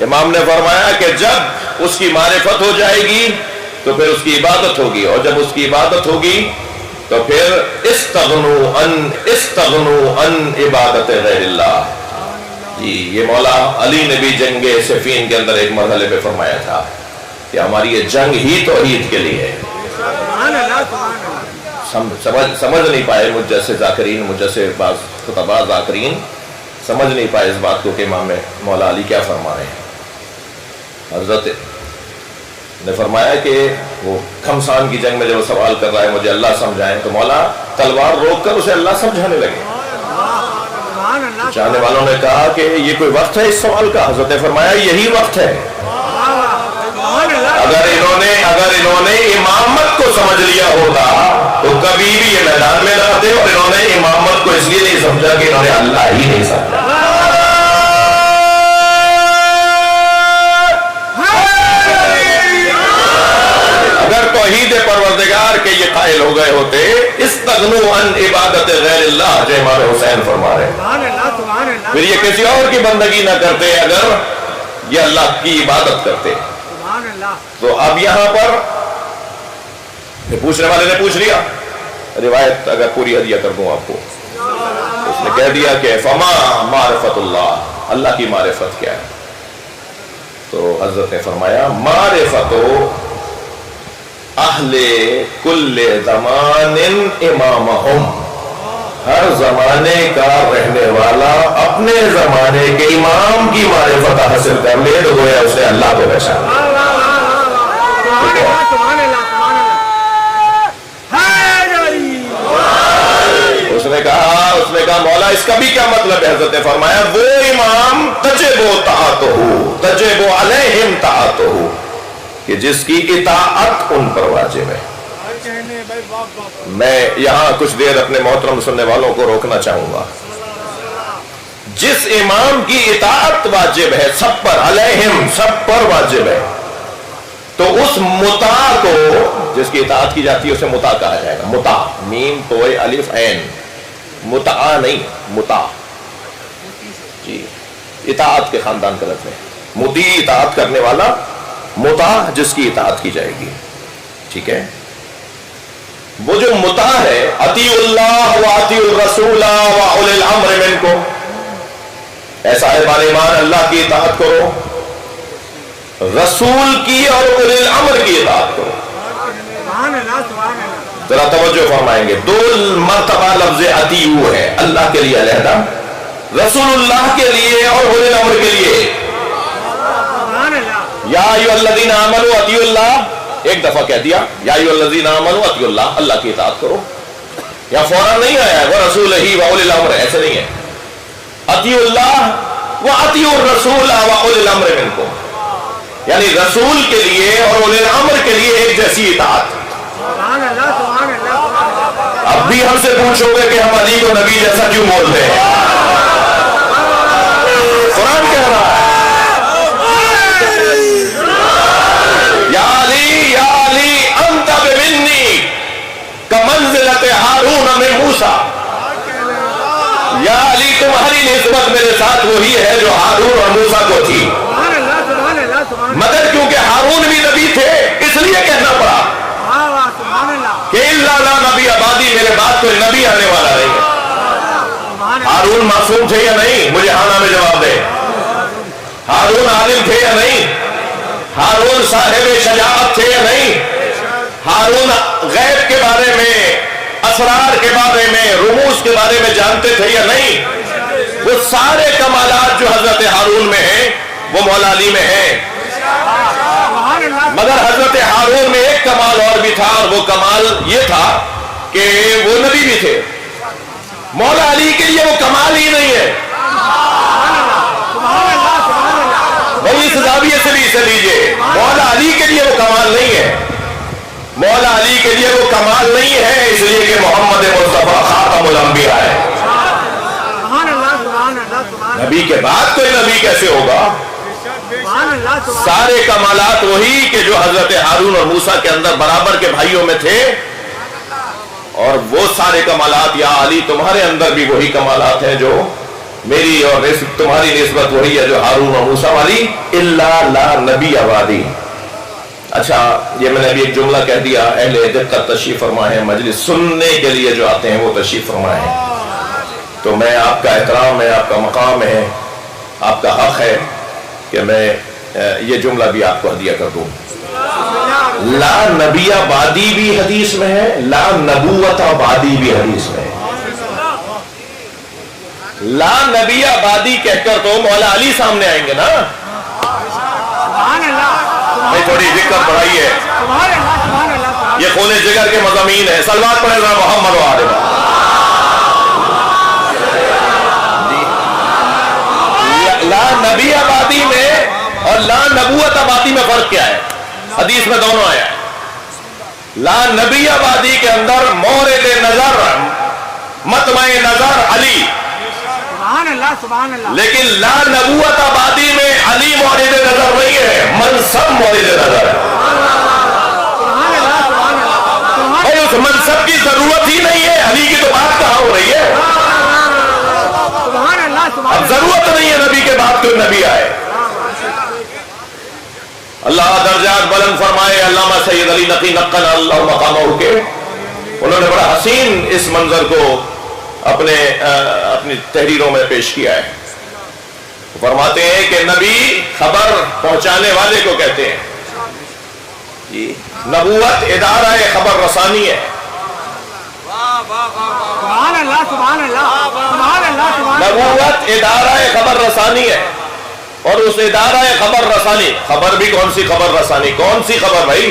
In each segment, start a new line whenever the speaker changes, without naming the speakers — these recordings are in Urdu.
امام نے فرمایا کہ جب اس کی معرفت ہو جائے گی تو پھر اس کی عبادت ہوگی، اور جب اس کی عبادت ہوگی تو پھر استغنوا عن عبادت غیر اللہ. جی یہ مولا علی نے بھی جنگ صفین کے اندر ایک مرحلے پہ فرمایا تھا کہ ہماری یہ جنگ ہی توحید کے لیے ہے. سمجھ نہیں پائے مجھ جیسے ذاکرین، مجھ جیسے بعض خطباء ذاکرین سمجھ نہیں پائے اس بات کو کہ امام مولا علی کیا فرما رہے ہیں. حضرت نے فرمایا کہ وہ خمسان کی جنگ میں جب وہ سوال کر رہا ہے مجھے اللہ سمجھائیں، تو مولا تلوار روک کر اسے اللہ سمجھانے لگے. چاہنے والوں نے کہا کہ یہ کوئی وقت ہے اس سوال کا؟ حضرت نے فرمایا یہی وقت ہے. اگر انہوں نے امامت کو سمجھ لیا ہوتا تو کبھی بھی یہ میدان میں نہ آتے، اور انہوں نے امامت کو اس لیے نہیں سمجھا کہ انہوں نے اللہ ہی نہیں سمجھا. اگر توحید پروردگار کے یہ قائل ہو گئے ہوتے، استغنوا عن عبادت غیر اللہ، جو امام حسین فرما رہے ہیں، پھر یہ کسی اور کی بندگی نہ کرتے اگر یہ اللہ کی عبادت کرتے. تو اب یہاں پر پوچھنے والے نے پوچھ لیا، روایت اگر پوری ہدیہ کر دوں آپ کو، اس نے کہہ دیا کہ فما معرفت اللہ، اللہ کی معرفت کیا ہے؟ تو حضرت نے فرمایا معرفت اہل کل زمان امامہم، ہر زمانے کا رہنے والا اپنے زمانے کے امام کی معرفت حاصل کر لے تو گویا اس نے اللہ کو پہچانا. اس نے کہا مولا اس کا بھی کیا مطلب ہے؟ حضرت نے فرمایا وہ امام تجب علیہم طاعتہ، کہ جس کی اطاعت ان پر واجب ہے. میں یہاں کچھ دیر اپنے محترم سننے والوں کو روکنا چاہوں گا. جس امام کی اطاعت واجب ہے سب پر، علیہم سب پر واجب ہے، تو اس مطاع کو، جس کی اطاعت کی جاتی ہے اسے مطاع کہا جائے گا. مطاع میم توئے الف عین، مطاع نہیں مطاع. جی اطاعت کے خاندان کا لفظ ہے. مطیع اطاعت کرنے والا، مطاع جس کی اطاعت کی جائے گی. ٹھیک ہے، وہ جو مطاع ہے، اطیعوا اللہ واطیعوا الرسول واولی الامر منکم، اے صاحبان ایمان اللہ کی اطاعت کرو، رسول کی اور اولی الامر کی اطاعت کرو. ذرا توجہ فرمائیں گے، دو مرتبہ لفظ اطیعوا ہے، اللہ کے لیے علیحدہ، رسول اللہ کے لیے اور اولی الامر کے لیے. یا ایھا الذین آمنوا اطیعوا اللہ، ایک دفعہ کہہ دیا یا ایھا الذین آمنوا اطیعوا اللہ، اللہ کی اطاعت کرو. یا فوراً نہیں آیا ہے ورسولہ واولی الامر، ایسے نہیں ہے. اطیعوا اللہ واطیعوا الرسول واولی الامر منکم، یعنی رسول کے لیے اور اولی الامر کے لیے ایک جیسی اطاعت. اب بھی ہم سے پوچھو گے کہ ہم علی کو نبی جیسا کیوں بولتے ہیں؟ قرآن کہہ رہا ہے یا علی انت بمنی کمنزلۃ ہارون من موسیٰ، یا علی تمہاری نسبت میرے ساتھ وہی ہے جو ہارون اور موسیٰ کو تھی. مگر کیونکہ ہارون بھی نبی تھے اس لیے کہنا پڑا کہ الا لا نبی آبادی، میرے بعد کوئی نبی آنے والا نہیں ہے. ہارون معصوم تھے یا نہیں؟ مجھے ہاں میں جواب دے. ہارون عالم تھے یا نہیں؟ ہارون صاحب شجاعت تھے یا نہیں؟ ہارون غیب کے بارے میں، اسرار کے بارے میں، رموز کے بارے میں جانتے تھے یا نہیں؟ وہ سارے کمالات جو حضرت ہارون میں ہیں وہ مولا علی میں ہیں. مگر حضرت ہارون میں ایک کمال اور بھی تھا، اور وہ کمال یہ تھا کہ وہ نبی بھی تھے. مولا علی کے لیے وہ کمال ہی نہیں ہے. بھائی اس زاویے سے بھی اسے لیجئے، مولا علی کے لیے وہ کمال نہیں ہے. مولا علی کے لیے وہ کمال نہیں ہے اس لیے کہ محمد مصطفیٰ خاتم الانبیاء ہے. نبی کے بعد کوئی نبی کیسے ہوگا؟ سارے کمالات وہی کہ جو حضرت ہارون اور موسیٰ کے اندر برابر کے بھائیوں میں تھے، اور وہ سارے کمالات یا علی تمہارے اندر بھی وہی کمالات ہیں جو میری اور تمہاری نسبت وہی ہے جو ہارون و موسیٰ والی، الا لا نبی بعدی۔ اچھا، یہ میں نے ابھی ایک جملہ کہہ دیا، اہل دقت تشریف فرما ہے، مجلس سننے کے لیے جو آتے ہیں وہ تشریف فرما ہے، تو میں آپ کا احترام ہے، آپ کا مقام ہے، آپ کا حق ہے کہ میں یہ جملہ بھی آپ کو ہدیہ کر دوں۔ لا نبی بعدی بھی حدیث میں ہے، لا نبوت بعدی بھی حدیث میں ہے۔ لا نبی بعدی کہہ کر تو مولا علی سامنے آئیں گے نا، میں تھوڑی دقت بڑھائی ہے، یہ خون جگر کے مضامین ہے، صلوات پڑھے ذرا محمد و آل محمد۔ لا نبی آبادی میں اور لا نبوت آبادی میں فرق کیا ہے؟ حدیث میں دونوں آیا ہے۔ لا نبی آبادی کے اندر مورد نظر مطمع نظر علی، لیکن لا نبوت آبادی میں علی مورد نظر نہیں ہے، منصب مورد نظر ہے۔ اور اس منصب کی ضرورت ہی نہیں ہے، علی کی تو بات کہاں ہو رہی ہے؟ اب ضرورت نہیں ہے نبی کے بعد کوئی نبی آئے۔ اللہ درجات بلند فرمائے، علامہ سید علی نقی نقل اللہ مقامہ کے، انہوں نے بڑا حسین اس منظر کو اپنی تحریروں میں پیش کیا ہے۔ فرماتے ہیں کہ نبی خبر پہنچانے والے کو کہتے ہیں، جی نبوت ادارہ خبر رسانی ہے، نبوت ادارہ خبر رسانی ہے، اور اس ادارہ خبر رسانی، خبر بھی کون سی خبر رسانی، کون سی خبر بھائی؟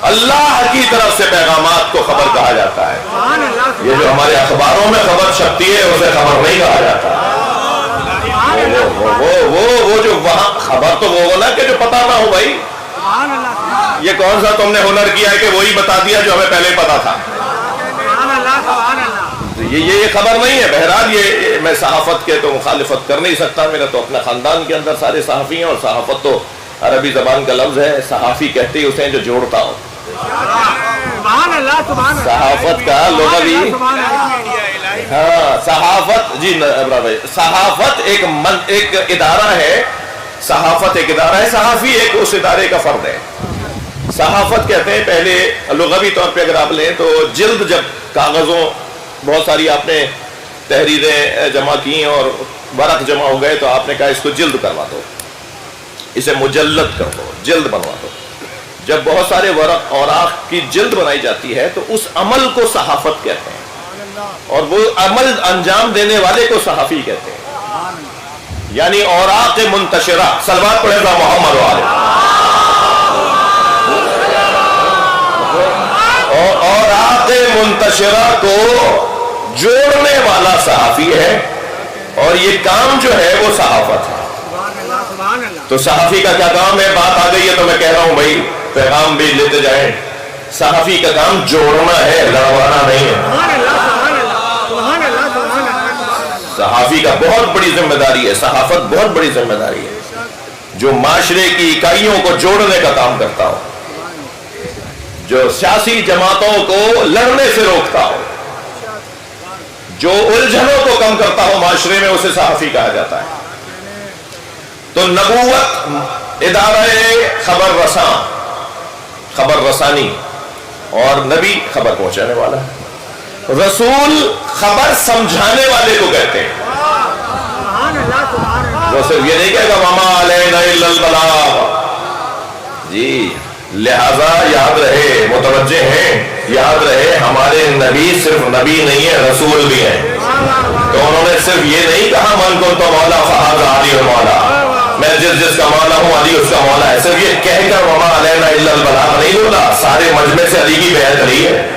اللہ کی طرف سے پیغامات کو خبر کہا جاتا ہے۔ یہ جو ہمارے اخباروں میں خبر چھپتی ہے اسے خبر نہیں کہا جاتا۔ وہ جو وہاں خبر تو وہ ہونا کہ جو پتا نہ ہو بھائی، یہ کون سا تم نے ہنر کیا ہے کہ وہی بتا دیا جو ہمیں پہلے پتا تھا؟ یہ خبر نہیں ہے۔ بہرحال یہ میں صحافت کے تو مخالفت کر نہیں سکتا، میرا تو اپنا خاندان کے اندر سارے صحافی ہیں، اور صحافت تو عربی زبان کا لفظ ہے، صحافی کہتے ہی اسے جو جوڑتا ہو، صحافت کا لغوی، ہاں صحافت، جی بھائی، صحافت ایک ادارہ ہے، صحافت ایک ادارہ ہے، صحافی ایک اس ادارے کا فرد ہے۔ صحافت کہتے ہیں پہلے لغوی طور پہ اگر آپ لیں تو جلد، جب کاغذوں بہت ساری آپ نے تحریریں جمع کی اور ورق جمع ہو گئے تو آپ نے کہا اس کو جلد کروا دو، اسے مجلد کر دو، جلد بنوا دو۔ جب بہت سارے ورق اوراق کی جلد بنائی جاتی ہے تو اس عمل کو صحافت کہتے ہیں، اور وہ عمل انجام دینے والے کو صحافی کہتے ہیں، یعنی اوراق منتشرہ، صلوات پڑھے گا محمد والے، اوراق منتشرہ کو جوڑنے والا صحافی ہے، اور یہ کام جو ہے وہ صحافت ہے۔ تو صحافی کا کیا کام ہے؟ بات آ گئی ہے تو میں کہہ رہا ہوں بھائی پیغام بھی لیتے جائیں۔ صحافی کا کام جوڑنا ہے، لڑوانا نہیں ہے۔ صحافی کا بہت بڑی ذمہ داری ہے، صحافت بہت بڑی ذمہ داری ہے، جو معاشرے کی اکائیوں کو جوڑنے کا کام کرتا ہو، جو سیاسی جماعتوں کو لڑنے سے روکتا ہو، جو الجھنوں کو کم کرتا ہو معاشرے میں، اسے صحافی کہا جاتا ہے۔ تو نبوت ادارہ خبر رساں، خبر رسانی، اور نبی خبر پہنچانے والا، رسول خبر سمجھانے والے کو کہتے ہیں۔ وہ صرف یہ نہیں کہے گا وما علینا الا البلاغ، جی لہذا یاد رہے، متوجہ ہیں، یاد رہے ہمارے نبی صرف نبی نہیں ہے، رسول بھی ہیں۔ تو انہوں نے صرف یہ نہیں کہا من کنت مولا فہذا علی مولا، میں جس کا مولا ہوں علی اس کا مولا ہے، صرف یہ کہہ کر وما علینا الا البلاغ نہیں بولا، سارے مجمع سے علی کی بیعت لی ہے۔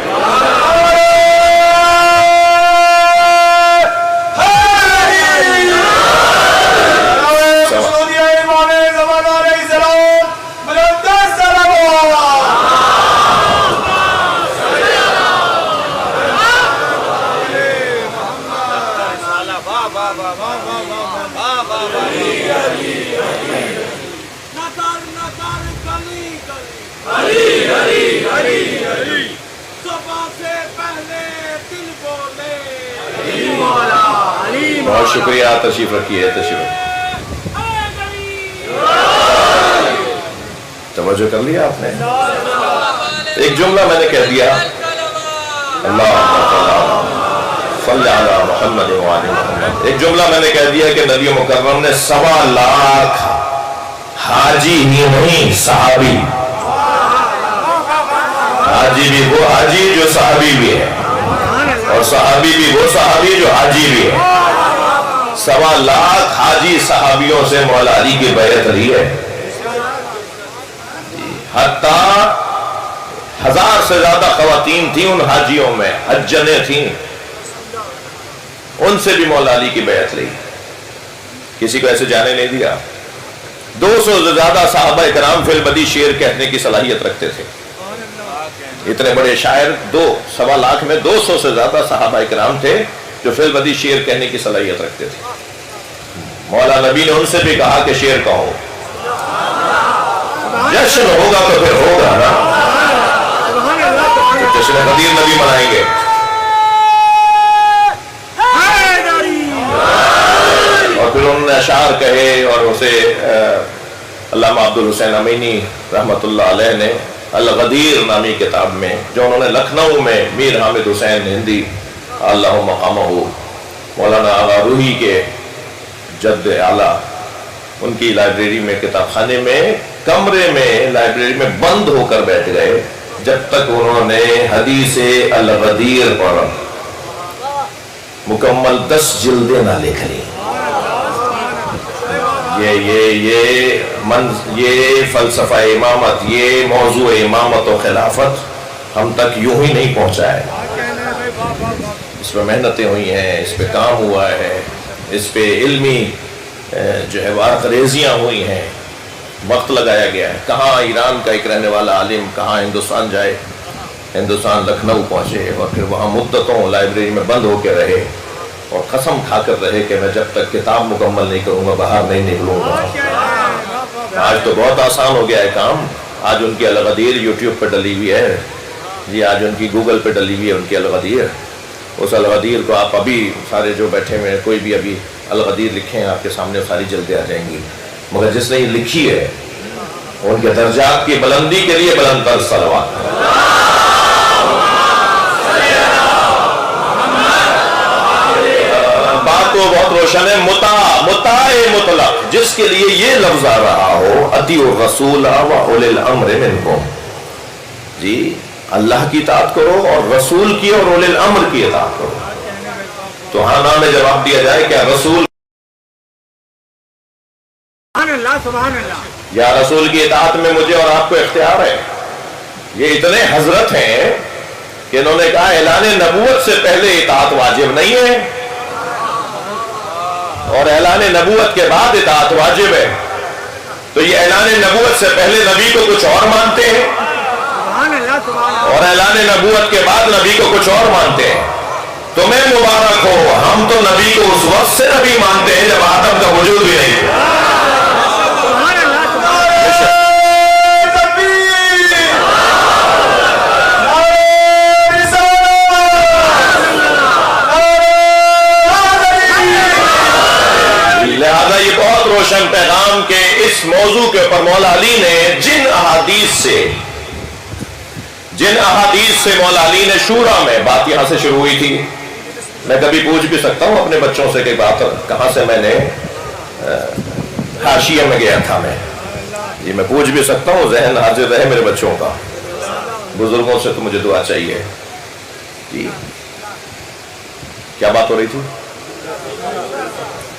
صبح سے پہلے دل بولے
بہت شکریہ، تشریف رکھیے، تشریف رکھیے۔ توجہ کر لیا آپ نے؟ ایک جملہ میں نے کہہ دیا، اللہ صلی علی محمد وعلی محمد، ایک جملہ میں نے کہہ دیا کہ نبی مکرم نے 1.25 لاکھ حاجی ہی نہیں، صحابی، حاجی بھی وہ حاجی جو صحابی بھی ہے، اور صحابی بھی وہ صحابی جو حاجی بھی ہے، 1.25 لاکھ حاجی صحابیوں سے مولا علی کی بیعت رہی ہے، حتیٰ 1000 سے زیادہ خواتین تھیں ان حاجیوں میں، حجنیں تھیں، ان سے بھی مولا علی کی بیعت لی، کسی کو ایسے جانے نہیں دیا۔ 200 سے زیادہ صحابہ کرام فی البدی شعر کہنے کی صلاحیت رکھتے تھے، اتنے بڑے شاعر، 2.25 لاکھ میں 200 سے زیادہ صحابہ کرام تھے جو فی البدی شعر کہنے کی صلاحیت رکھتے تھے۔ مولا نبی نے ان سے بھی کہا کہ شعر کہو، جشن ہوگا تو پھر ہوگا نا، جشن غدیر نبی منائیں گے، اور پھر انہوں نے اشعار کہے، اور اسے علامہ عبدالحسین امینی رحمت اللہ علیہ نے الغدیر نامی کتاب میں، جو انہوں نے لکھنؤ میں میر حامد حسین ہندی اللہ مقامہ مولانا آغا روحی کے جد اعلیٰ، ان کی لائبریری میں، کتاب خانے میں، کمرے میں، لائبریری میں بند ہو کر بیٹھ گئے جب تک انہوں نے حدیث الغدیر پر مکمل 10 جلدیں نہ لکھ لی۔ یہ فلسفہ امامت، یہ موضوع امامت و خلافت ہم تک یوں ہی نہیں پہنچا ہے، اس پہ محنتیں ہوئی ہیں، اس پہ کام ہوا ہے، اس پہ علمی جو ہے وارق ریزیاں ہوئی ہیں، وقت لگایا گیا ہے۔ کہاں ایران کا ایک رہنے والا عالم کہاں ہندوستان جائے، ہندوستان لکھنؤ پہنچے، اور پھر وہاں مدتوں لائبریری میں بند ہو کے رہے، اور قسم کھا کر رہے کہ میں جب تک کتاب مکمل نہیں کروں گا باہر نہیں نکلوں گا۔ آج تو بہت آسان ہو گیا ہے کام، آج ان کی الغدیر یوٹیوب پہ ڈلی ہوئی ہے جی، آج ان کی گوگل پہ ڈلی ہوئی ہے ان کی الغدیر۔ اس الغدیر کو آپ ابھی سارے جو بیٹھے ہوئے کوئی بھی ابھی الغدیر لکھیں، آپ کے سامنے ساری جلدیں آ جائیں گی، مگر جس نے یہ لکھی ہے ان کے درجات کی بلندی کے لیے بلند تر صلوات۔ بات تو بہت روشن ہے، مطاع مطلق، جس کے لیے یہ لفظ آ رہا ہو اطیعوا الرسول و اولی الامر منکم، جی اللہ کی اطاعت کرو اور رسول کی اور اولی الامر کی اطاعت کرو۔ تو ہاں نا میں جواب دیا جائے کیا رسول
سبحان اللہ،
یا رسول کی اطاعت میں مجھے اور آپ کو اختیار ہے؟ یہ اتنے حضرت ہیں کہ انہوں نے کہا اعلان نبوت سے پہلے اطاعت واجب نہیں ہے، اور اعلان نبوت کے بعد اطاعت واجب ہے۔ تو یہ اعلان نبوت سے پہلے نبی کو کچھ اور مانتے ہیں، اور اعلان نبوت کے بعد نبی کو کچھ اور مانتے ہیں۔ تمہیں مبارک ہو، ہم تو نبی کو اس وقت سے نبی مانتے ہیں جب آدم کا وجود بھی نہیں تھا۔ لہذا یہ بہت روشن پیغام کہ اس موضوع کے اوپر مولا علی نے جن احادیث سے مولا علی نے شورا میں، بات یہاں سے شروع ہوئی تھی، میں کبھی پوچھ بھی سکتا ہوں اپنے بچوں سے کہ بات کہاں سے میں نے حاشیے میں گیا تھا، میں میں پوچھ بھی سکتا ہوں، ذہن حاضر رہے میرے بچوں کا، بزرگوں سے تو مجھے دعا چاہیے جی۔ کیا بات ہو رہی تھی؟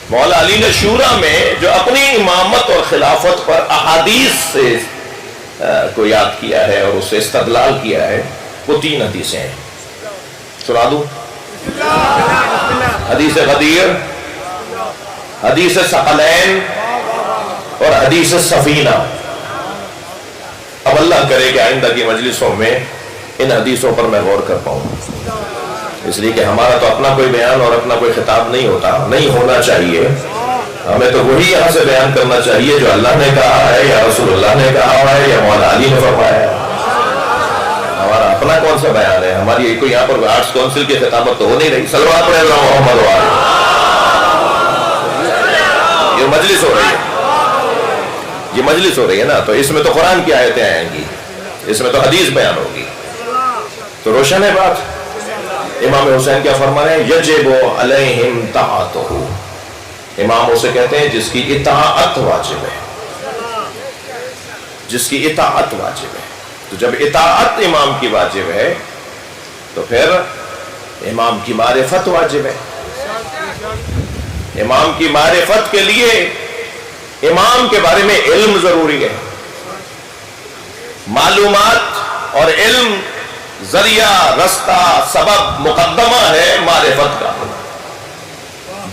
مولا علی نے شورا میں جو اپنی امامت اور خلافت پر احادیث سے کو یاد کیا ہے اور اس سے استدلال کیا ہے، وہ 3 حدیثیں ہیں، سنا دوں؟ حدیث غدیر، حدیث ثقلین اور حدیث سفینہ۔ اب اللہ کرے کہ آئندہ کی مجلسوں میں ان حدیثوں پر میں غور کر پاؤں، اس لیے کہ ہمارا تو اپنا کوئی بیان اور اپنا کوئی خطاب نہیں ہوتا، نہیں ہونا چاہیے، ہمیں تو وہی یہاں سے بیان کرنا چاہیے جو اللہ نے کہا ہے یا رسول اللہ نے کہا ہے یا مولا علی نے فرمایا ہے۔ ہمارا اپنا کون سا بیان ہے؟ ہماری کوئی یہاں پر آرٹس کونسل کی خطابت تو ہو نہیں رہی۔ صلوات پڑھے اللہ محمد وعلیہ۔ یہ مجلس ہو رہی ہے، یہ مجلس ہو رہی ہے نا، تو اس میں تو قرآن کی آیتیں آئیں گی، اس میں تو حدیث بیان ہوگی، تو روشن ہے بات۔ امام حسین کیا فرما رہے ہیں؟ یجب علیہم طاعتہ، امام اسے کہتے ہیں جس کی اطاعت واجب ہے، جس کی اطاعت واجب ہے۔ تو جب اطاعت امام کی واجب ہے تو پھر امام کی معرفت واجب ہے۔ امام کی معرفت کے لیے امام کے بارے میں علم ضروری ہے۔ معلومات اور علم ذریعہ، رستہ، سبب، مقدمہ ہے معرفت کا۔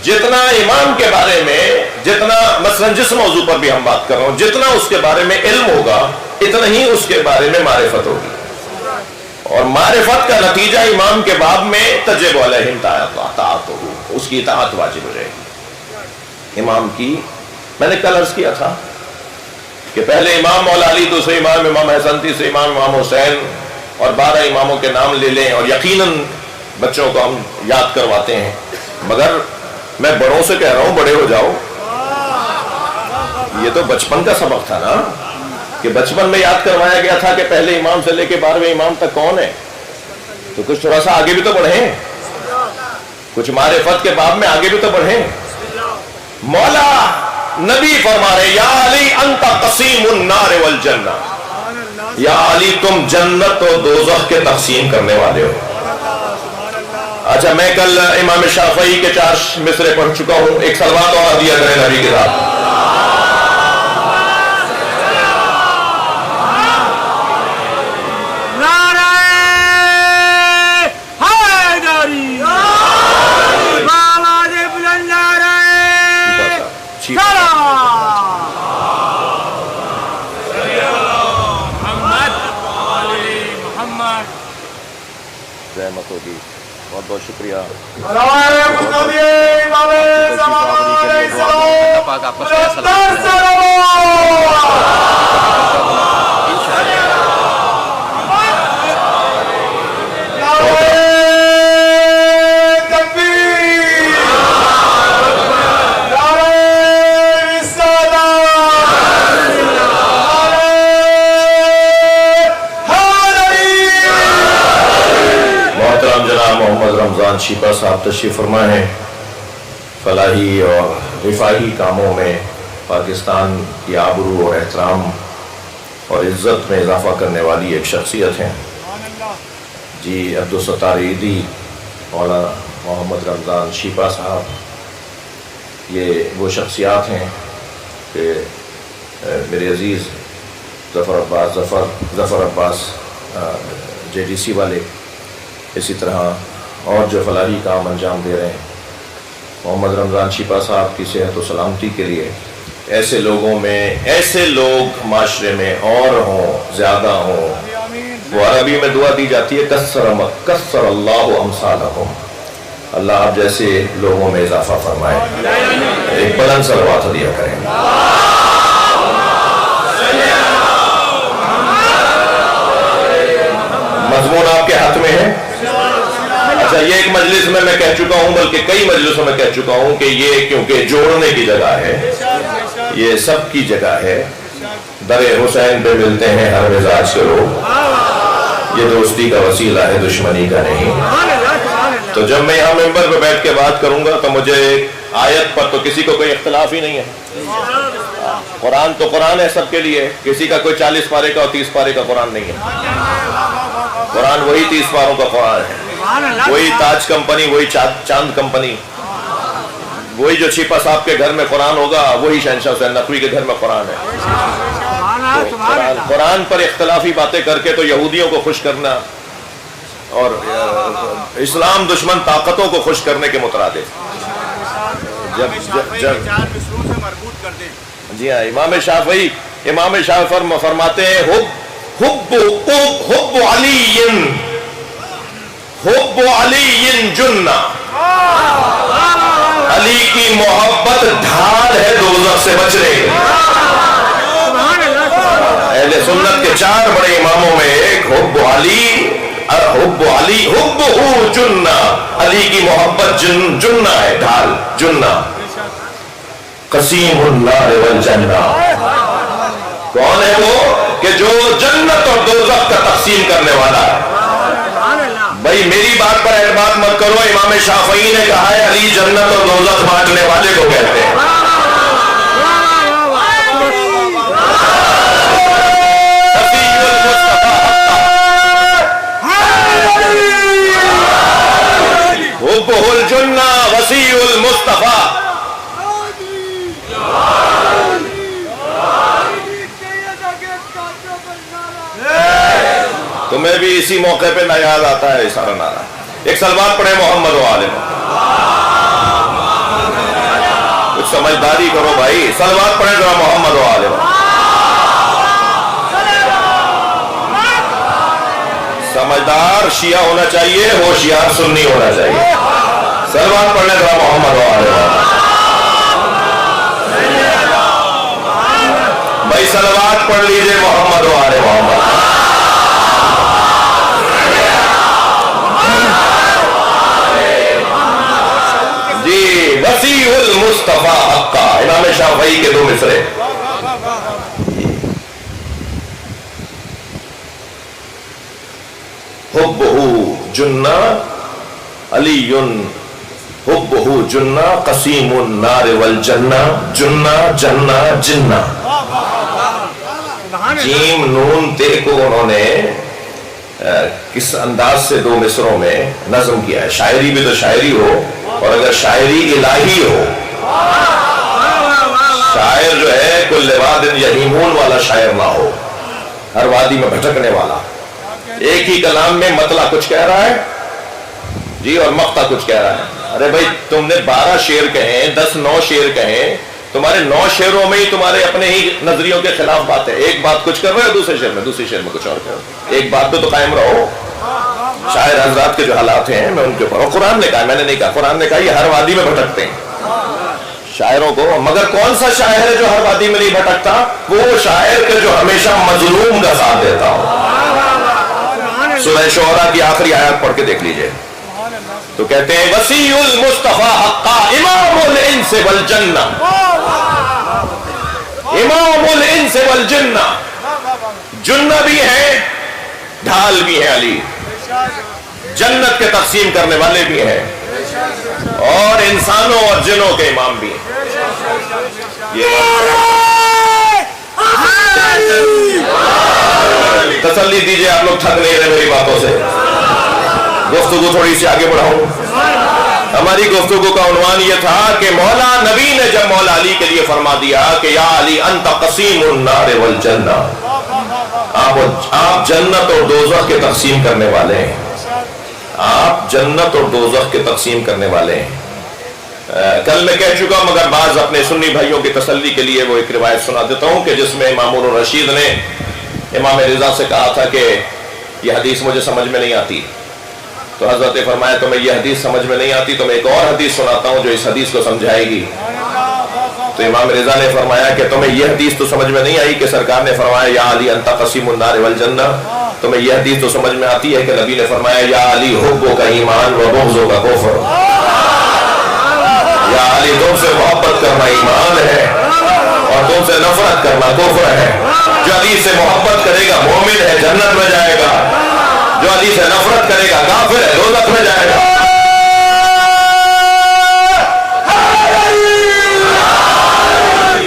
جتنا امام کے بارے میں، جتنا مثلا جس موضوع پر بھی ہم بات کر رہے ہوں، جتنا اس کے بارے میں علم ہوگا اتنا ہی اس کے بارے میں معرفت ہوگی، اور معرفت کا نتیجہ امام کے باب میں تجب علیہم طاعتہ، اس کی اطاعت واجب ہو جائے گی امام کی۔ میں نے کل عرض کیا تھا کہ پہلے امام مولا علی، دوسرے امام امام حسن، تیسرے امام امام حسین، اور 12 اماموں کے نام لے لیں، اور یقیناً بچوں کو ہم یاد کرواتے ہیں، مگر میں بڑوں سے کہہ رہا ہوں بڑے ہو جاؤ۔ یہ تو بچپن کا سبق تھا نا، کہ بچپن میں یاد کروایا گیا تھا کہ پہلے امام سے لے کے 12ویں امام تک کون ہے، تو کچھ تھوڑا سا آگے بھی تو بڑھیں، کچھ معرفت کے باب میں آگے بھی تو بڑھیں۔ مولا نبی فرما رہے یا علی انت قسیم النار والجنہ، یا علی تم جنت و دوزخ کے تقسیم کرنے والے ہو۔ اچھا، میں کل امام شافعی کے 4 مصرے پڑھ چکا ہوں، ایک صلوات اور ہدیہ کریں نبی کے ساتھ۔ رحمت ہوگی، بہت بہت شکریہ۔ محمد رمضان شیپا صاحب تشریف فرما ہیں، فلاحی اور رفاہی کاموں میں پاکستان کی آبرو اور احترام اور عزت میں اضافہ کرنے والی ایک شخصیت ہیں جی عبدالستار عیدی، مولانا محمد رمضان شیپا صاحب۔ یہ وہ شخصیات ہیں کہ میرے عزیز ظفر عباس JDC والے، اسی طرح اور جو فلاحی کام انجام دے رہے ہیں، محمد رمضان شیپا صاحب کی صحت و سلامتی کے لیے ایسے لوگوں میں، ایسے لوگ معاشرے میں اور ہوں، زیادہ ہوں۔ وہ عربی میں دعا دی جاتی ہے کثر اللہ امثالہم، اللہ آپ جیسے لوگوں میں اضافہ فرمائے۔ ایک بلند صلوات ہدیہ کریں۔ مضمون آپ کے ہاتھ میں ہے۔ اچھا، یہ ایک مجلس میں کہہ چکا ہوں، بلکہ کئی مجلسوں میں کہہ چکا ہوں کہ یہ کیونکہ جوڑنے کی جگہ ہے، یہ سب کی جگہ ہے، در حسین پہ ملتے ہیں ہر مزاج کے لوگ، یہ دوستی کا وسیلہ ہے، دشمنی کا نہیں۔ تو جب میں یہاں ممبر پہ بیٹھ کے بات کروں گا تو مجھے آیت پر تو کسی کو کوئی اختلاف ہی نہیں ہے، قرآن تو قرآن ہے سب کے لیے، کسی کا کوئی 40 پارے کا اور 30 پارے کا قرآن نہیں ہے، قرآن وہی 30 پاروں کا قرآن ہے، وہی تاج کمپنی، وہی چاند کمپنی، وہی جو شیپا صاحب کے گھر میں قرآن ہوگا وہی شہنشاہ حسین نقوی کے گھر میں قرآن ہے۔ قرآن پر اختلافی باتیں کر کے تو یہودیوں کو خوش کرنا اور اسلام دشمن طاقتوں کو خوش کرنے کے مترادف۔ جی ہاں، امام شافعی فرماتے ہیں حب علی جنہ، علی کی محبت ڈھال ہے دوزخ سے بچنے کی۔ اہل سنت کے 4 بڑے اماموں میں ایک حب جنہ، علی کی محبت جنہ ہے، ڈھال، جنہ۔ قسیم النار والجنہ. کون ہے وہ کہ جو جنت اور دوزخ کا تقسیم کرنے والا ہے. بھائی میری بات پر اعتماد مت کرو، امام شافعی نے کہا ہے علی جنت اور دوزخ بانٹنے والے کو کہتے ہیں. حبہ الجنہ وسیع المصطفیٰ. تمہیں بھی اسی موقع پہ نہ یاد آتا ہے سارا نعرہ. ایک سلوات پڑھے محمد و آل محمد. کچھ سمجھداری کرو بھائی، سلوات پڑھے ذرا محمد و آل محمد. سمجھدار شیعہ ہونا چاہیے، ہوشیار سنی ہونا چاہیے. سلوات پڑھنے ذرا محمد و آل محمد. بھائی سلوات پڑھ لیجئے محمد و آل محمد. جی وسیع المصطفیٰ حقا، امام شافعی کے دو مصرے. حبہ جنہ علی حبہ جنہ قسیم النار والجنہ. جنہ جنہ جنہ، جیم نون تے کو انہوں نے کس انداز سے دو مصروں میں نظم کیا ہے. شاعری بھی تو شاعری ہو، اور اگر شاعری الہی ہو، شاعر جو ہے کل واد یہیمون والا شاعر نہ ہو، ہر وادی میں بھٹکنے والا. ایک ہی کلام میں مطلع کچھ کہہ رہا ہے جی اور مقطع کچھ کہہ رہا ہے. ارے بھائی تم نے 12 شعر کہیں، 9 شعر کہیں، تمہارے 9 شعروں میں ہی تمہارے اپنے ہی نظریوں کے خلاف بات ہے. ایک بات کچھ کر رہے ہو، دوسرے شعر میں کچھ اور کر رہے ہو. ایک بات پہ تو قائم رہو. شاعر حضرات کے جو حالات ہیں میں ان کے اوپر، اور قرآن نے کہا، میں نے نہیں کہا، قرآن نے کہا یہ ہر وادی میں بھٹکتے ہیں شاعروں کو. مگر کون سا شاعر ہے جو ہر وادی میں نہیں بھٹکتا؟ وہ شاعر کے جو ہمیشہ مظلوم کا ساتھ دیتا ہو. سورہ شعراء کی آخری آیات پڑھ کے دیکھ لیجئے تو کہتے ہیں وسیع المصطفیٰ حقا امام الانس والجنہ. امام الانس والجنہ، جنہ بھی ہے ڈھال بھی ہے علی، جنت کے تقسیم کرنے والے بھی ہیں، اور انسانوں اور جنوں کے امام بھی ہیں. تسلی دیجئے، آپ لوگ تھک نہیں رہے میری باتوں سے. گفتگو تھوڑی سی آگے بڑھاؤں. ہماری گفتگو کا عنوان یہ تھا کہ مولا نبی نے جب مولا علی کے لیے فرما دیا کہ یا علی انت قسیم النار والجنہ، آپ جنت اور دوزخ کے تقسیم کرنے والے ہیں. آپ جنت اور دوزخ کے تقسیم کرنے والے ہیں. کل میں کہہ چکا مگر بعض اپنے سنی بھائیوں کی تسلی کے لیے وہ ایک روایت سنا دیتا ہوں کہ جس میں مامون الرشید نے امام رضا سے کہا تھا کہ یہ حدیث مجھے سمجھ میں نہیں آتی. تو حضرت نے فرمایا تمہیں یہ حدیث سمجھ میں نہیں آتی تو میں ایک اور حدیث سناتا ہوں جو اس حدیث کو سمجھائے گی. تو امام رضا نے فرمایا کہ تمہیں یہ حدیث تو سمجھ میں نہیں آئی کہ سرکار نے فرمایا یا علی انت قسیم النار والجنہ. تمہیں یہ حدیث تو سمجھ میں آتی ہے کہ نبی نے فرمایا یا علی حبو کا ایمان و بغضو کا کفر. یا علی تم سے محبت کرنا ایمان ہے اور تم سے نفرت کرنا کفر ہے. جو علی سے محبت کرے گا مومن ہے، جنت میں جائے گا. جو علی سے نفرت کرے گا کافر ہے، دوزخ میں جائے گا.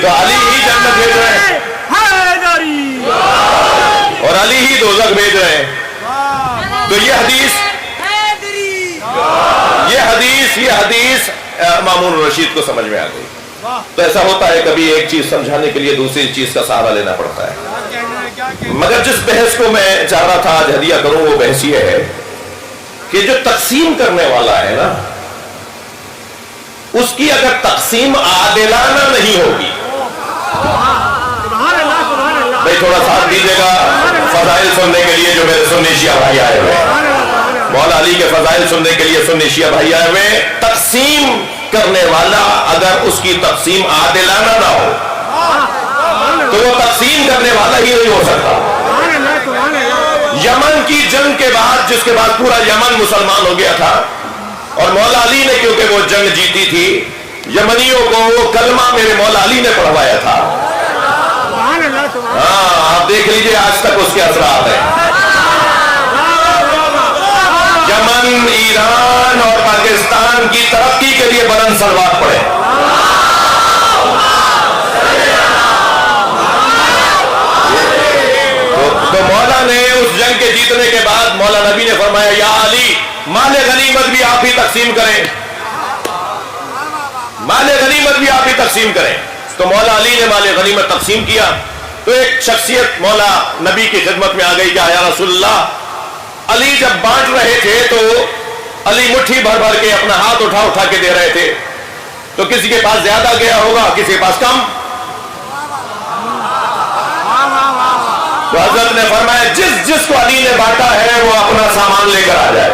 تو علی ہی جنت بھیج رہے ہیں اور علی ہی دوزخ بھیج رہے ہیں. تو یہ حدیث مامون الرشید کو سمجھ میں آ گئی. تو ایسا ہوتا ہے کبھی ایک چیز سمجھانے کے لیے دوسری چیز کا سہارا لینا پڑتا ہے. مگر جس بحث کو میں چاہ رہا تھا آج ہدیہ کروں وہ بحث یہ ہے کہ جو تقسیم کرنے والا ہے نا، اس کی اگر تقسیم عادلانہ نہیں ہوگی. بھائی تھوڑا ساتھ دیجیے گا فضائل سننے کے لیے جو میرے سنی شیعہ بھائی آئے ہوئے، مولا علی کے فضائل سننے کے لیے سنی شیعہ بھائی آئے ہوئے. تقسیم کرنے والا اگر اس کی تقسیم عادلانہ نہ ہو تو وہ تقسیم کرنے والا ہی نہیں ہو سکتا. یمن کی جنگ کے بعد، جس کے بعد پورا یمن مسلمان ہو گیا تھا اور مولا علی نے کیونکہ وہ جنگ جیتی تھی یمنیوں کو وہ کلمہ میرے مولا علی نے پڑھوایا تھا.
سبحان اللہ سبحان
ہاں آپ دیکھ لیجئے آج تک اس کے اثرات ہیں. یمن، ایران اور پاکستان کی ترقی کے لیے بلند صلوات پڑھیں. تو مولا نے اس جنگ کے جیتنے کے بعد مولا نبی نے فرمایا یا علی مال غنیمت بھی آپ ہی تقسیم کریں، مال غنیمت بھی آپ ہی تقسیم کریں. تو مولا علی نے مال غنیمت تقسیم کیا. تو ایک شخصیت مولا نبی کی خدمت میں آ گئی کہ یا رسول اللہ، علی جب بانٹ رہے تھے تو علی مٹھی بھر بھر کے اپنا ہاتھ اٹھا اٹھا کے دے رہے تھے، تو کسی کے پاس زیادہ گیا ہوگا، کسی کے پاس کم. تو حضرت نے فرمایا جس کو علی نے بانٹا ہے وہ اپنا سامان لے کر آ جائے.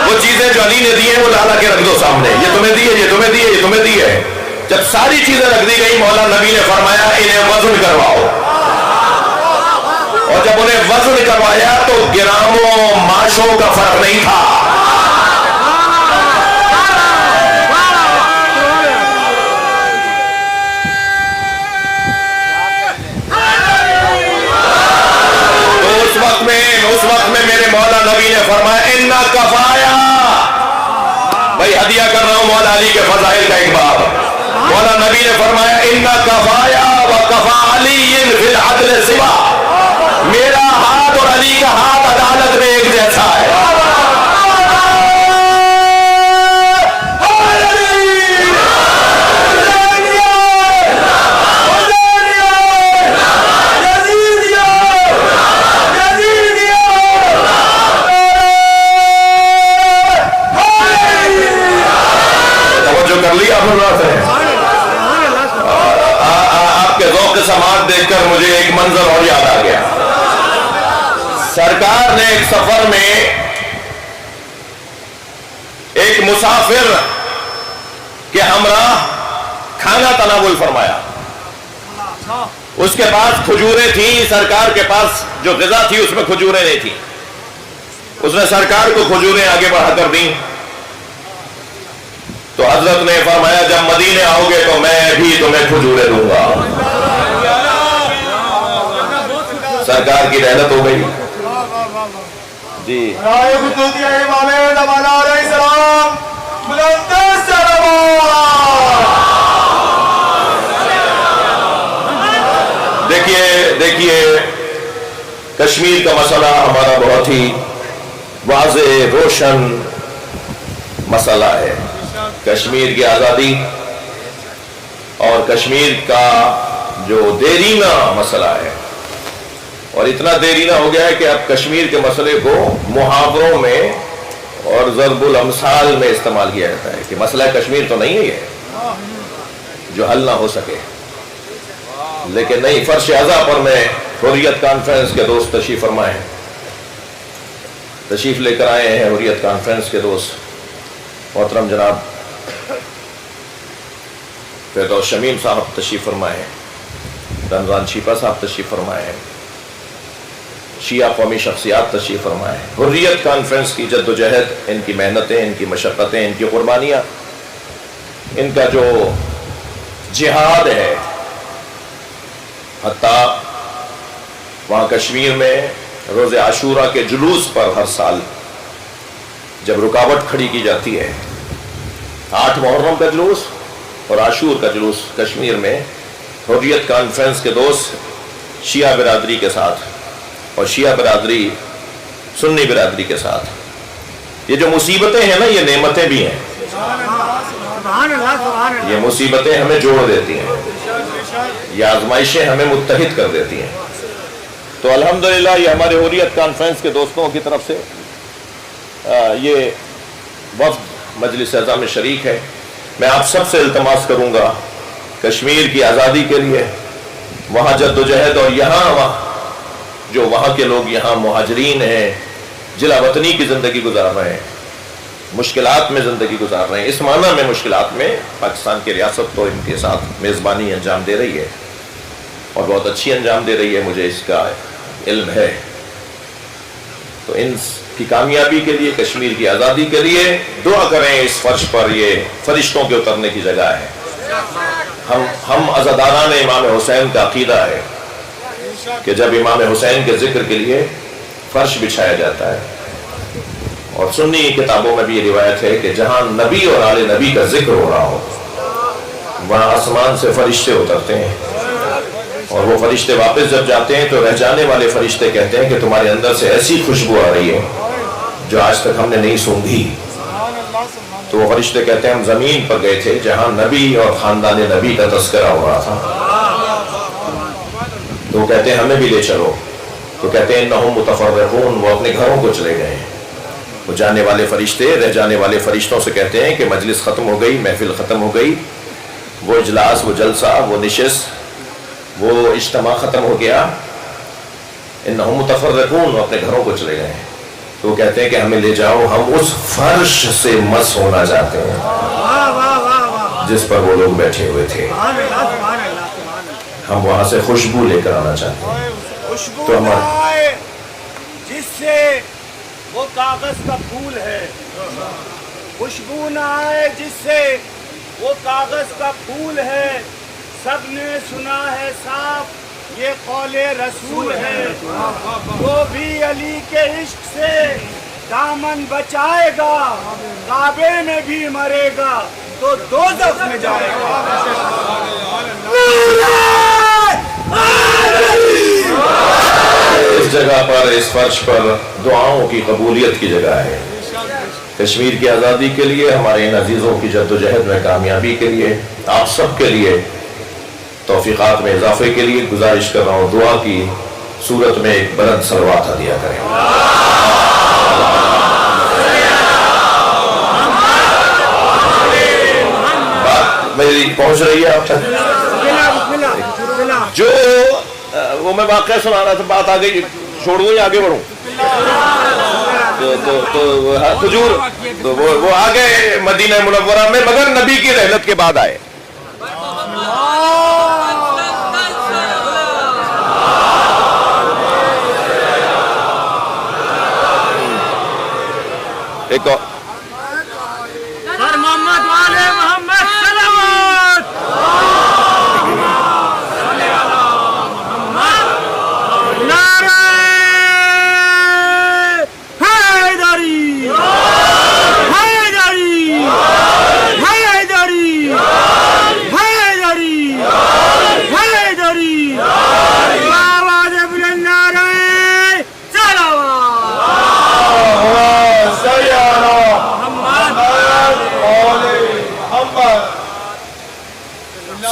وہ چیزیں جو علی نے دی ہیں وہ لا کے رکھ دو سامنے، یہ تمہیں دی ہے، یہ تمہیں دی ہے، یہ تمہیں دی ہے. جب ساری چیزیں رکھ دی گئی مولا نبی نے فرمایا انہیں وزن کرواؤ. اور جب انہیں وزن کروایا تو گراموں ماشوں کا فرق نہیں تھا. اس وقت میں میرے مولا نبی نے فرمایا اِنَّا کفایا. بھائی ہدیہ کر رہا ہوں مولا علی کے فضائل کا ایک باب. مولا نبی نے فرمایا اِنَّا کفایا وَكَفَى عَلِيٍّ فِي الْعَدْلِ سِوَا. میرا ہاتھ اور علی کا ہاتھ عدالت میں ایک جیسا ہے. آپ کے ذوق سماعت دیکھ کر مجھے ایک منظر اور یاد آ گیا. سرکار نے ایک سفر میں ایک مسافر کے ہمراہ کھانا تناول فرمایا. اس کے پاس کھجوریں تھیں، سرکار کے پاس جو غذا تھی اس میں کھجوریں نہیں تھیں. اس نے سرکار کو کھجوریں آگے بڑھا کر دیں. تو حضرت نے فرمایا جب مدینے آؤ گے تو میں بھی تمہیں کھجوریں دوں گا. سرکار کی رحمت ہو گئی. جی دیکھیے کشمیر کا مسئلہ ہمارا بہت ہی واضح روشن مسئلہ ہے. کشمیر کی آزادی اور کشمیر کا جو دیرینہ مسئلہ ہے، اور اتنا دیرینہ ہو گیا ہے کہ اب کشمیر کے مسئلے کو محاوروں میں اور ضرب الامثال میں استعمال کیا جاتا ہے کہ مسئلہ کشمیر تو نہیں ہے یہ جو حل نہ ہو سکے. لیکن نہیں، فرش اعضا پر میں حریت کانفرنس کے دوست تشریف فرمائے ہیں، تشریف لے کر آئے ہیں حریت کانفرنس کے دوست محترم جناب فردوس شمیم صاحب تشریف فرمائے ہیں، رمضان شیپا صاحب تشریف فرمائے ہیں، شیعہ قومی شخصیات تشریف فرمائے ہیں. حریت کانفرنس کی جد و جہد، ان کی محنتیں، ان کی مشقتیں، ان کی قربانیاں، ان کا جو جہاد ہے، حتیٰ وہاں کشمیر میں روز عاشورہ کے جلوس پر ہر سال جب رکاوٹ کھڑی کی جاتی ہے، 8 محرم کا جلوس اور عاشور کا جلوس کشمیر میں حریت کانفرنس کے دوست شیعہ برادری کے ساتھ اور شیعہ برادری سنی برادری کے ساتھ، یہ جو مصیبتیں ہیں نا یہ نعمتیں بھی ہیں. یہ مصیبتیں ہمیں جوڑ دیتی ہیں، یہ آزمائشیں ہمیں متحد کر دیتی ہیں. تو الحمدللہ یہ ہمارے حریت کانفرنس کے دوستوں کی طرف سے یہ وفد مجلس اعضا میں شریک ہے. میں آپ سب سے التماس کروں گا کشمیر کی آزادی کے لیے وہاں جد و جہد، اور یہاں جو وہاں کے لوگ یہاں مہاجرین ہیں، جلا وطنی کی زندگی گزار رہے ہیں، مشکلات میں زندگی گزار رہے ہیں، اس معنی میں مشکلات میں پاکستان کی ریاست تو ان کے ساتھ میزبانی انجام دے رہی ہے اور بہت اچھی انجام دے رہی ہے، مجھے اس کا علم ہے. تو ان کی کامیابی کے لیے، کشمیر کی آزادی کے لیے دعا کریں. اس فرش پر یہ فرشتوں کے اترنے کی جگہ ہے. ہم عزاداران امام حسین کا عقیدہ ہے کہ جب امام حسین کے ذکر کے لیے فرش بچھایا جاتا ہے، اور سنی کتابوں میں بھی یہ روایت ہے کہ جہاں نبی اور آل نبی کا ذکر ہو رہا ہو وہاں آسمان سے فرشتے اترتے ہیں، اور وہ فرشتے واپس جب جاتے ہیں تو رہ جانے والے فرشتے کہتے ہیں کہ تمہارے اندر سے ایسی خوشبو آ رہی ہے جو آج تک ہم نے نہیں سونگھی. تو وہ فرشتے کہتے ہیں ہم زمین پر گئے تھے جہاں نبی اور خاندان نبی کا تذکرہ ہو رہا تھا. تو وہ کہتے ہیں ہمیں بھی لے چلو. تو کہتے ہیں انہم متفرقون، وہ اپنے گھروں کو چلے گئے. وہ جانے والے فرشتے رہ جانے والے فرشتوں سے کہتے ہیں کہ مجلس ختم ہو گئی، محفل ختم ہو گئی، وہ اجلاس، وہ جلسہ، وہ نشست، وہ اجتماع ختم ہو گیا. انہم متفرقون، وہ اپنے گھروں کو چلے گئے. تو وہ کہتے ہیں کہ ہمیں لے جاؤ، ہم اس فرش سے مس ہونا چاہتے ہیں جس پر وہ لوگ بیٹھے ہوئے تھے. ہم وہاں سے خوشبو لے کر آنا چاہتے ہیں.
خوشبو نہ آئے جس سے وہ کاغذ کا پھول ہے، خوشبو نہ آئے جس سے وہ کاغذ کا پھول ہے. سب نے سنا ہے صاف یہ قول رسول ہے، وہ بھی علی کے عشق سے دامن بچائے گا، کعبے میں بھی مرے گا تو دوزخ میں جائے گا.
اس جگہ پر، اس فرش پر دعاؤں کی قبولیت کی جگہ ہے. کشمیر کی آزادی کے لیے، ہمارے ان عزیزوں کی جد و جہد میں کامیابی کے لیے، آپ سب کے لیے توفیقات میں اضافے کے لیے گزارش کر رہا ہوں دعا کی صورت میں ایک بلند صلوات عطیہ کریں. بات میری پہنچ رہی ہے آپ تک؟ جو وہ میں واقعہ سنا رہا تھا، بات آگے چھوڑ دوں یا آگے بڑھوں؟ تو حضور تو وہ آگے مدینہ منورہ میں، مگر نبی کی رحلت کے بعد آئے. ایک
محمد والے محمد صلوات. نعرہ حیدری، حیدری، حیدری، حیدری، حیدری. آواز بلند نعرہ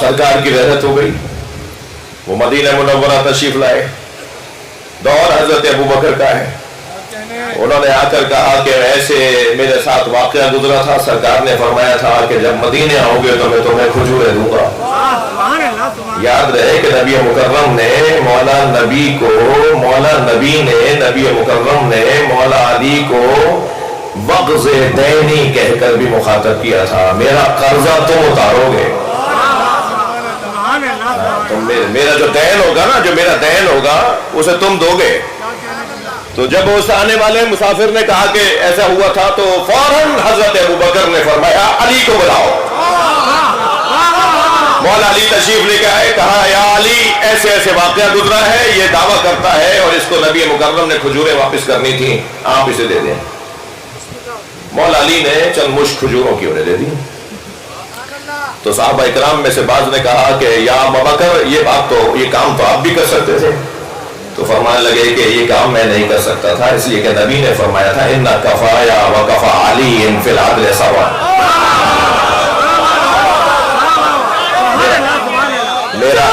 سرکار کی رحلت ہو گئی. وہ مدینہ منورہ تشریف لائے. دور حضرت ابوبکر کا ہے. انہوں نے آ کر کہا کہ ایسے میرے ساتھ واقعہ گزرا تھا، سرکار نے فرمایا تھا کہ جب مدینے آؤ گے تو میں تمہیں کھجوریں دوں گا. یاد رہے کہ نبی مکرم نے مولا نبی نے نبی مکرم نے مولا علی کو وقض دینی کہہ کر بھی مخاطب کیا تھا. میرا قرضہ تم اتارو گے، میرا جو دین ہوگا نا، جو میرا دین ہوگا اسے تم دو گے. تو جب اس آنے والے مسافر نے کہا کہ ایسا ہوا تھا تو فوراً حضرت ابوبکر نے فرمایا علی کو بلاؤ. مولا علی تشریف لے کے آئے. کہا یا علی ایسے ایسے واقعہ گزرا ہے، یہ دعویٰ کرتا ہے اور اس کو نبی مکرم نے کھجوریں واپس کرنی تھی، آپ اسے دے دیں. مولا علی نے چند مشت کھجوروں کی انہیں دے دی. تو صحابہ اکرام میں سے بعض نے کہا کہ یا ابوبکر یہ کام تو آپ بھی کر سکتے تھے. تو فرمانے لگے کہ یہ کام میں نہیں کر سکتا تھا، اس لیے کہ نبی نے فرمایا تھا اِنَّ کَفَايَا وَكَفَى عَلِيٍّ فِي الْعَدْلِ سَوَاءً. میرا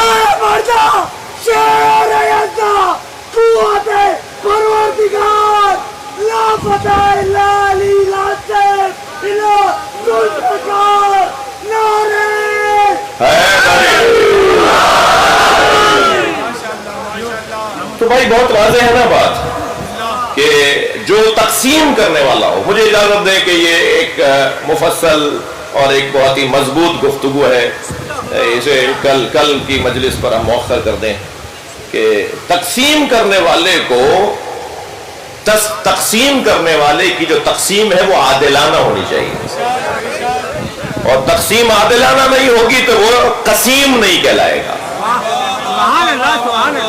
تو بھائی بہت واضح ہے نا بات کہ جو تقسیم کرنے والا ہو. مجھے اجازت دیں کہ یہ ایک مفصل اور ایک بہت ہی مضبوط گفتگو ہے، اسے کل کی مجلس پر ہم مؤخر کر دیں کہ تقسیم کرنے والے کو تقسیم کرنے والے کی جو تقسیم ہے وہ عادلانہ ہونی چاہیے، اور تقسیم عادلانہ نہیں ہوگی تو وہ قسیم نہیں کہلائے گا،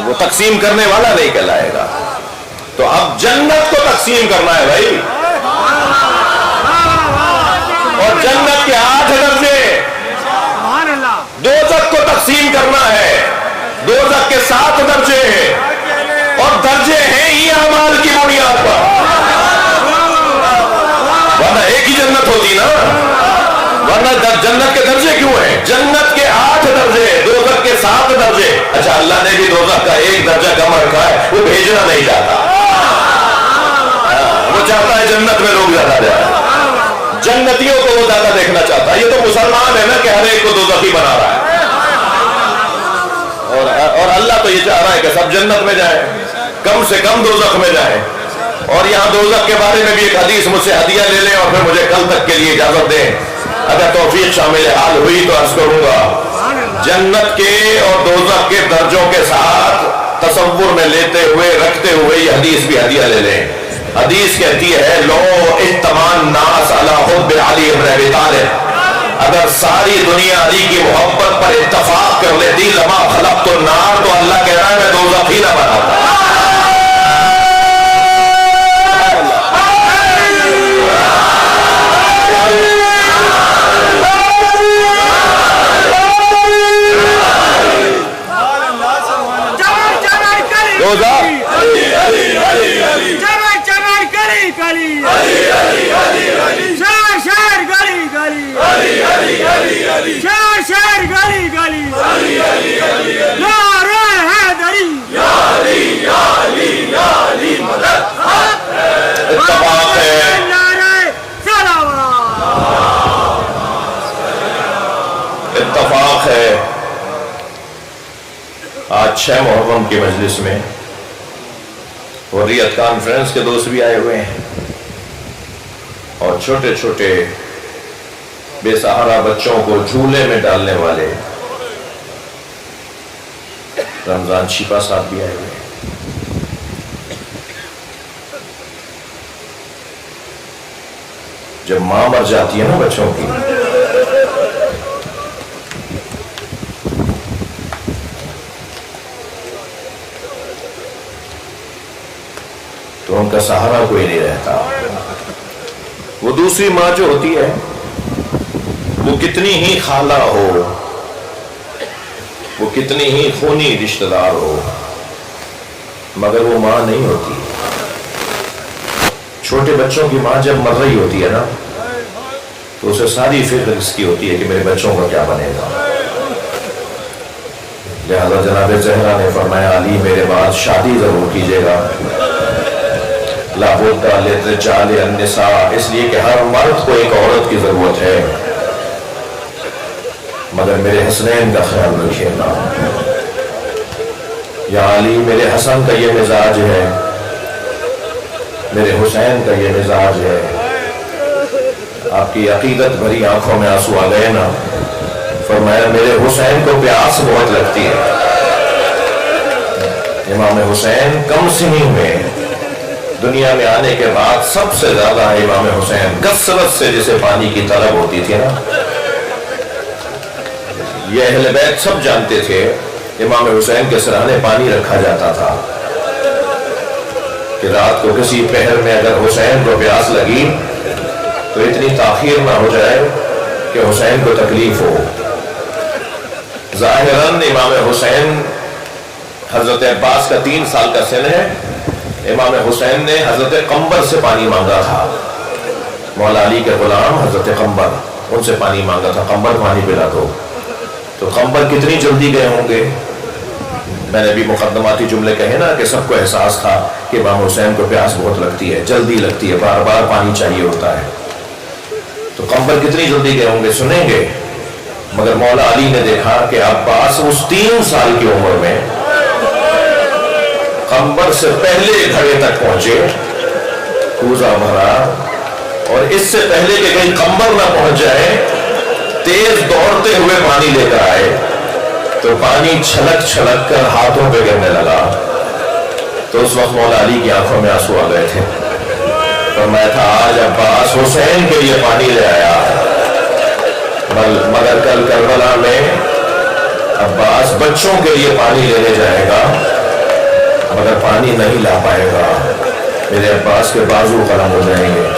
وہ تقسیم کرنے والا نہیں کہلائے گا۔ تو اب جنت کو تقسیم کرنا ہے بھائی، اور جنت کے 8 درجے، دوزخ کو تقسیم کرنا ہے، دوزخ کے 7 درجے ہیں، اور درجے ہیں ہی اعمال کی بنیاد پر، ورنہ ایک ہی جنت ہوتی نا، ورنہ جنت کے درجے کیوں ہیں؟ جنت کے 8 درجے، دوزخ کے 7 درجے۔ اچھا، اللہ نے بھی دوزخ کا 1 درجہ کم رکھا ہے، وہ بھیجنا نہیں چاہتا، وہ چاہتا ہے جنت میں لوگ زیادہ جائیں، جنتیوں کو وہ زیادہ دیکھنا چاہتا ہے۔ یہ تو مسلمان ہے نا کہ ہر ایک کو دوزخی بنا رہا ہے، اور اللہ تو یہ چاہ رہا ہے کہ سب جنت میں جائیں، کم سے کم دوزخ میں جائیں۔ اور یہاں دوزخ کے بارے میں بھی ایک حدیث مجھ سے ہدیہ لے لیں، اور پھر مجھے کل تک کے لیے اجازت دیں، اگر توفیق شامل حال ہوئی تو عرض کروں گا۔ جنت کے اور دوزخ کے درجوں کے ساتھ تصور میں لیتے ہوئے رکھتے ہوئے یہ حدیث بھی ہدیہ لے لیں۔ حدیث کہتی ہے، لو اجتمع الناس علی حب علی بن ابی طالب، اگر ساری دنیا علی کی محبت پر اتفاق کر لیتی، لما خلقت النار، تو اللہ کہہ رہا ہے میں دوزخی نہ بناتا۔ اتفاق ہے، آج 6 محرم کی مجلس میں حریت کانفرنس کے دوست بھی آئے ہوئے ہیں، اور چھوٹے چھوٹے بے سہارا بچوں کو جھولے میں ڈالنے والے رمضان شیپا صاحب بھی آئے ہوئے ہیں۔ جب ماں مر جاتی ہے نا بچوں کی، تو ان کا سہارا کوئی نہیں رہتا۔ وہ دوسری ماں جو ہوتی ہے، وہ کتنی ہی خالہ ہو، وہ کتنی ہی خونی رشتہ دار ہو، مگر وہ ماں نہیں ہوتی۔ چھوٹے بچوں کی ماں جب مر رہی ہوتی ہے نا، تو اسے ساری فکر اس کی ہوتی ہے کہ میرے بچوں کا کیا بنے گا۔ لہذا جناب زہرا نے فرمایا، علی میرے بعد شادی ضرور کیجیے گا، لابد للرجال النساء، اس لیے کہ ہر مرد کو ایک عورت کی ضرورت ہے، مگر میرے حسنین کا خیال رکھیے گا۔ یا علی میرے حسن کا یہ مزاج ہے، میرے حسین کا یہ مزاج ہے۔ آپ کی عقیدت بھری آنکھوں میں آنسو آ گئے نا، فرمایا میرے حسین کو پیاس بہت لگتی ہے۔ امام حسین کم سنی میں دنیا میں آنے کے بعد سب سے زیادہ امام حسین کثرت سے جسے پانی کی طلب ہوتی تھی نا، یہ اہل بیت سب جانتے تھے، امام حسین کے سرانے پانی رکھا جاتا تھا کہ رات کو کسی پہر میں اگر حسین کو پیاس لگی تو اتنی تاخیر نہ ہو جائے کہ حسین کو تکلیف ہو۔ ظاہراً امام حسین، حضرت عباس کا 3 سال کا سن ہے، امام حسین نے حضرت قمبر سے پانی مانگا تھا، مولا علی کے غلام حضرت قمبر، ان سے پانی مانگا تھا، قمبر پانی پلا دو۔ تو قمبر کتنی جلدی گئے ہوں گے؟ میں نے بھی مقدماتی جملے کہے نا کہ سب کو احساس تھا کہ امام حسین کو پیاس بہت لگتی ہے، جلدی لگتی ہے، بار بار پانی چاہیے ہوتا ہے۔ تو قمبر کتنی جلدی گئے ہوں گے سنیں گے، مگر مولا علی نے دیکھا کہ عباس اس 3 سال کی عمر میں قمبر سے پہلے گھڑے تک پہنچے، کوزہ بھرا، اور اس سے پہلے کہ کہیں قمبر نہ پہنچ جائے تیز دوڑتے ہوئے پانی لے کر آئے، تو پانی چھلک چھلک کر ہاتھوں پہ گرنے لگا۔ تو اس وقت مولا علی کی آنکھوں میں آنسو آ گئے تھے. فرمایا تھا آج عباس حسین کے لیے پانی لے آیا، مگر کل کربلا میں عباس بچوں کے لیے پانی لینے جائے گا مگر پانی نہیں لا پائے گا. میرے عباس کے بازو قلم ہو جائیں گے.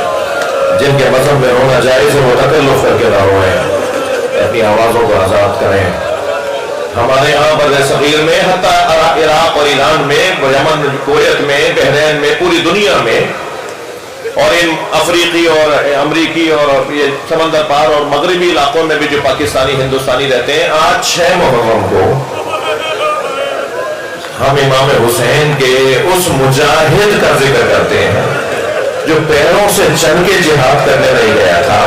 جن کے مذہب میں رونا جائز ہے وہ تکلف کر کے نہ روئیں، اپنی آوازوں کو آزاد کریں. ہمارے یہاں بر صغیر میں، حتیٰ عراق اور ایران میں، یمن، کویت میں، بحرین میں، پوری دنیا میں، اور ان افریقی اور امریکی اور یہ سمندر پار اور مغربی علاقوں میں بھی جو پاکستانی ہندوستانی رہتے ہیں، آج 6 محرم کو ہم امام حسین کے اس مجاہد کا ذکر کرتے ہیں جو پیروں سے چل کے جہاد کرنے نہیں گیا تھا،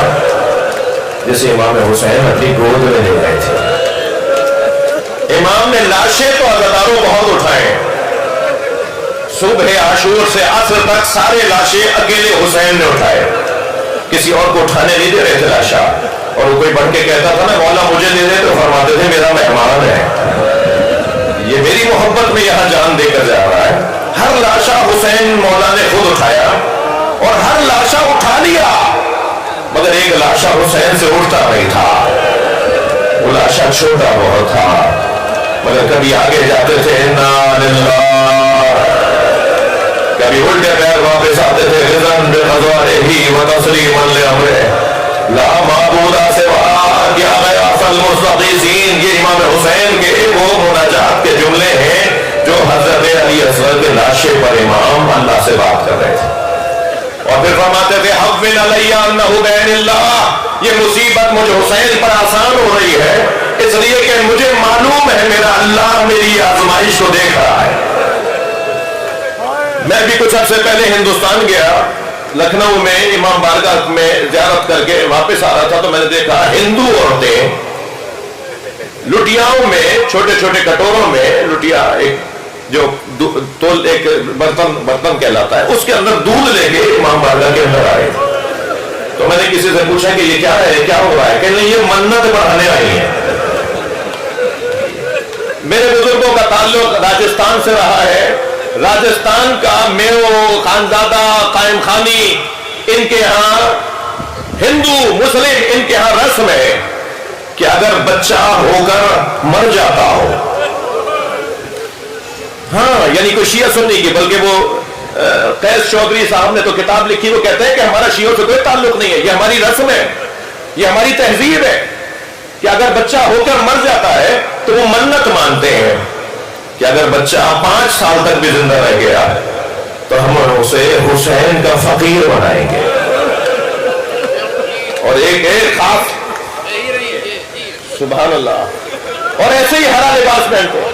جسے امام حسین اپنی گود میں لے گئے تھے. امام نے لاشیں تو عزاداروں بہت اٹھائے، صبح عاشور سے عصر تک سارے لاشیں اکیلے حسین نے اٹھائے، کسی اور کو اٹھانے نہیں دے رہے تھے لاشا. اور وہ کوئی بڑھ کے کہتا تھا نا مولا مجھے دے دے، تو فرماتے تھے میرا مہمان ہے، یہ میری محبت میں یہاں جان دے کر جا رہا ہے. ہر لاشا حسین مولا نے خود اٹھایا اور ہر لاشا اٹھا لیا، مگر ایک لاشا حسین سے اٹھتا نہیں تھا. وہ لاشا چھوٹا بہت تھا، مگر کبھی آگے جاتے تھے انا للہ، کبھی الٹے پیر واپس آتے تھے رضاً بغضوانہ و تسلیما لامرہ لا معبود سوا کیا غیاث المستغیثین. یہ امام حسین کے وہ مناجات کے جملے ہیں جو حضرت علی اصغر کے لاشے پر امام اللہ سے بات کر رہے تھے. اور پھر فرماتے تھے حفظ علی انہ بین اللہ، یہ مصیبت مجھے حسین پر آسان ہو رہی ہے اس لیے کہ مجھے معلوم ہے میرا اللہ میری آزمائش کو دیکھ رہا ہے. میں بھی کچھ عرصے پہلے ہندوستان گیا، لکھنؤ میں امام بارگاہ میں زیارت کر کے واپس آ رہا تھا تو میں نے دیکھا ہندو عورتیں لٹیاؤں میں، چھوٹے چھوٹے کٹوروں میں، لٹیا ایک جو ایک برتن کہلاتا ہے، اس کے اندر دودھ لے کے امام بارگاہ کے اندر آئے. تو میں نے کسی سے پوچھا کہ یہ کیا ہے، کیا ہو رہا ہے؟ کہ نہیں یہ منت بڑھانے آئی ہیں. میرے بزرگوں کا تعلق راجستھان سے رہا ہے. راجستھان کا میو، خانزادہ، قائم خانی، ان کے ہاں ہندو مسلم ان کے ہاں رسم ہے کہ اگر بچہ ہو کر مر جاتا ہو، ہاں یعنی کوئی شیعہ سنی کی، بلکہ وہ قیس چودھری صاحب نے تو کتاب لکھی، وہ کہتے ہیں کہ ہمارا شیعوں سے کوئی تعلق نہیں ہے، یہ ہماری رسم ہے، یہ ہماری تہذیب ہے کہ اگر بچہ ہو کر مر جاتا ہے تو وہ منت مانتے ہیں کہ اگر بچہ 5 سال تک بھی زندہ رہ گیا تو ہم اسے حسین کا فقیر بنائیں گے. اور ایک خاص سبحان اللہ، اور ایسے ہی ہرا لباس پہنتے.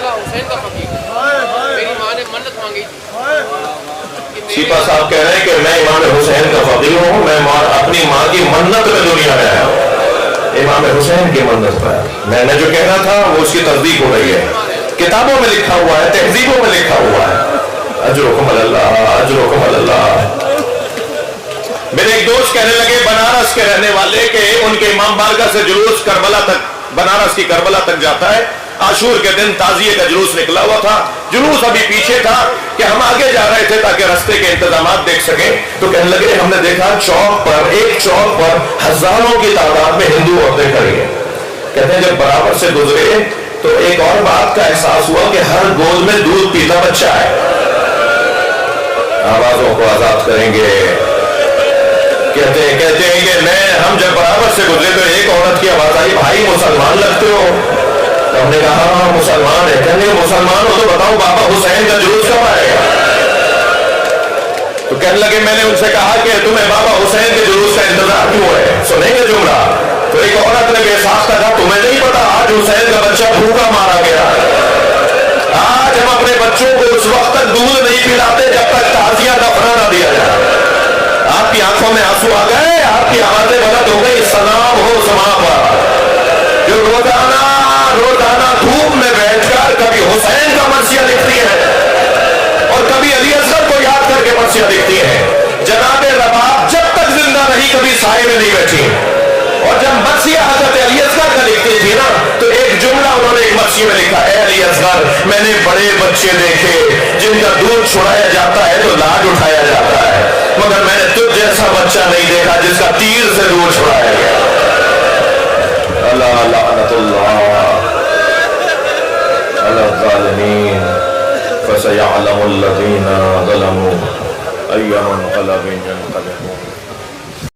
سیپا صاحب کہہ رہے ہیں کہ میں امام حسین کا فقیر ہوں، میں اپنی ماں کی منت میں دنیا میں آیا ہوں، امام حسین کی منت پر. میں نے جو کہنا تھا وہ اس کی تصدیق ہو رہی ہے، کتابوں میں لکھا ہوا ہے، تہذیبوں میں لکھا ہوا ہے. اجرکم اللہ، اجرکم اللہ. میرے ایک دوست کہنے لگے بنارس کے رہنے والے کہ ان کے امام بارگاہ سے جلوس کربلا تک، بنارس کی کربلا تک جاتا ہے. عاشور کے دن تعزیے کا جلوس نکلا ہوا تھا، جلوس ابھی پیچھے تھا کہ ہم آگے جا رہے تھے تاکہ راستے کے انتظامات دیکھ سکیں. تو کہنے لگے ہم نے دیکھا چوک پر، ایک چوک پر ہزاروں کی تعداد میں ہندو عورتیں کھڑی ہیں. کہتے ہیں جب برابر سے گزرے تو ایک اور بات کا احساس ہوا کہ ہر گود میں دودھ پیتا بچہ ہے. آوازوں کو آزاد کریں گے. کہتے ہیں کہ ہم جب برابر سے گزرے تو ایک عورت کی آواز آئی بھائی مسلمان لگتے ہو. تو ہم نے کہا ہاں مسلمان ہے. کہنے مسلمان ہو تو بتاؤ بابا حسین کا جلوس کب آئے گا؟ تو کہنے لگے میں نے ان سے کہا کہ تمہیں بابا حسین کے جلوس کا انتظار کیوں ہے؟ سنیں گے جملہ. تو ایک عورت نے بے ساختہ کہا تمہیں نہیں پتا آج حسین کا بچہ بھوکا مارا گیا. آج ہم اپنے بچوں کو اس وقت تک دودھ نہیں پلاتے جب تک تعزیہ دفنا نہ دیا جائے. آپ کی آنکھوں میں آنسو آ گئے، آپ کی آوازیں بلند ہو گئی. سلام ہو سما پر جو روزانہ دھوپ میں بیٹھ کر کبھی حسین کا مرثیہ لکھتی ہے اور کبھی علی اصغر کو یاد کر کے مرثیہ لکھتی ہے. جناب رباب جب تک زندہ رہی کبھی سائے میں نہیں بیٹھی، اور جب مرثیہ حضرت علی اصغر کا لکھتی تھی نا تو ایک جملہ انہوں نے ایک مرثیے میں لکھا، اے علی اصغر کر میں نے بڑے بچے دیکھے جن کا دودھ چھڑایا جاتا ہے تو لاج اٹھایا جاتا ہے، مگر میں نے تجھ جیسا بچہ نہیں دیکھا جس کا تیر سے دودھ چھڑایا گیا۔ اللہ لعنت اللہ علی الظالمین فسيعلم الذين ظلموا أي منقلب ينقلبون۔